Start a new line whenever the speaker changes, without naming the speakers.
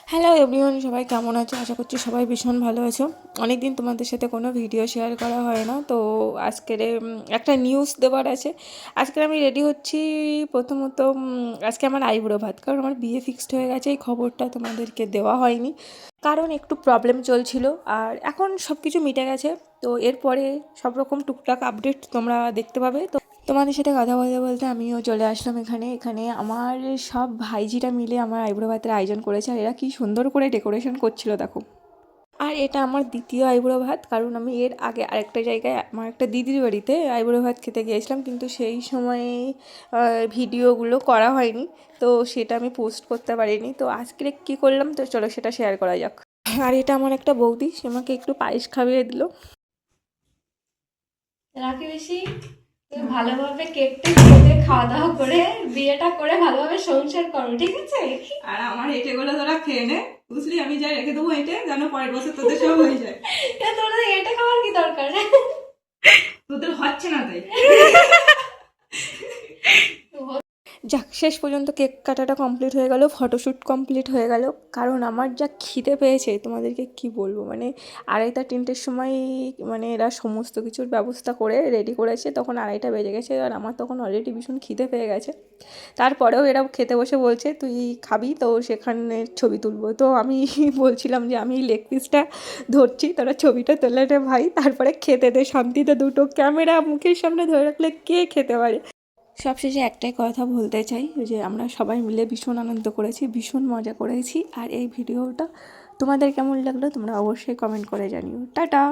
Hello everyone, সবাই কেমন আছো? আশা করছি সবাই ভীষণ ভালো আছো। অনেক দিন তোমাদের সাথে কোনো ভিডিও শেয়ার করা হয় না, তো আজকের একটা নিউজ দেওয়ার আছে। আজকে আমি রেডি হচ্ছি। প্রথমত আজকে আমার আইবুড়ো ভাত, কারণ আমার বিয়ে ফিক্সড হয়ে গেছে। এই খবরটা তোমাদেরকে দেওয়া হয়নি কারণ একটু প্রবলেম চলছিল, আর এখন সব কিছু মিটে গেছে। তো এরপরে সব রকম টুকটাক আপডেট তোমরা দেখতে পাবে। তো তোমাদের সাথে কথা বলতে বলতে আমিও চলে আসলাম এখানে। আমার সব ভাইজিরা মিলে আমার আইবুড়ো ভাতের আয়োজন করেছে, আর এরা কি সুন্দর করে ডেকোরেশন করছিল দেখো। আর এটা আমার দ্বিতীয় আইবুড়ো ভাত, কারণ আমি এর আগে আরেকটা জায়গায় আমার একটা দিদির বাড়িতে আইবুড়ো ভাত খেতে গিয়েছিলাম, কিন্তু সেই সময়ে ভিডিওগুলো করা হয়নি, তো সেটা আমি পোস্ট করতে পারিনি। তো আজকে কী করলাম, তো চলো সেটা শেয়ার করা যাক। আর এটা আমার একটা বৌদি, সে আমাকে একটু পায়েস খাইয়ে দিল।
রাখি বেশি তুমি ভালোভাবে কেকটা খেতে খাওয়া দাওয়া করে বিয়েটা করে ভালোভাবে সংসার করো, ঠিক আছে?
আর আমার এঁটেগুলো তোরা খেয়ে নে, বুঝলি? আমি যাই রেখে দেবো এঁটে, যেন পরের বছর তোদের সব হয়ে যায়।
তোরা এটা খাওয়ার কি দরকার?
তোদের হচ্ছে না তাই। যাক, শেষ পর্যন্ত কেক কাটাটা কমপ্লিট হয়ে গেল, ফটোশ্যুট কমপ্লিট হয়ে গেল। কারণ আমার যা খিদে পেয়েছে তোমাদেরকে কি বলবো, মানে 2:30-3টের সময় মানে এরা সমস্ত কিছুর ব্যবস্থা করে রেডি করেছে, তখন 2:30 বেজে গেছে, আর আমার তখন অলরেডি ভীষণ খিদে পেয়ে গেছে। তারপরেও এরা খেতে বসে বলছে তুই খাবি, তো সেখানে ছবি তুলবো। তো আমি বলছিলাম যে আমি লেগ পিসটা ধরছি, তোরা ছবিটা তোলে রে ভাই, তারপরে খেতে দে শান্তিতে। দুটো ক্যামেরা মুখের সামনে ধরে রাখলে কে খেতে পারে? সবশেষে একটাই কথা বলতে চাই, যে আমরা সবাই মিলে ভীষণ আনন্দ করেছি, ভীষণ মজা করেছি। আর এই ভিডিওটা তোমাদের কেমন লাগলো তোমরা অবশ্যই কমেন্ট করে জানিও। টাটা।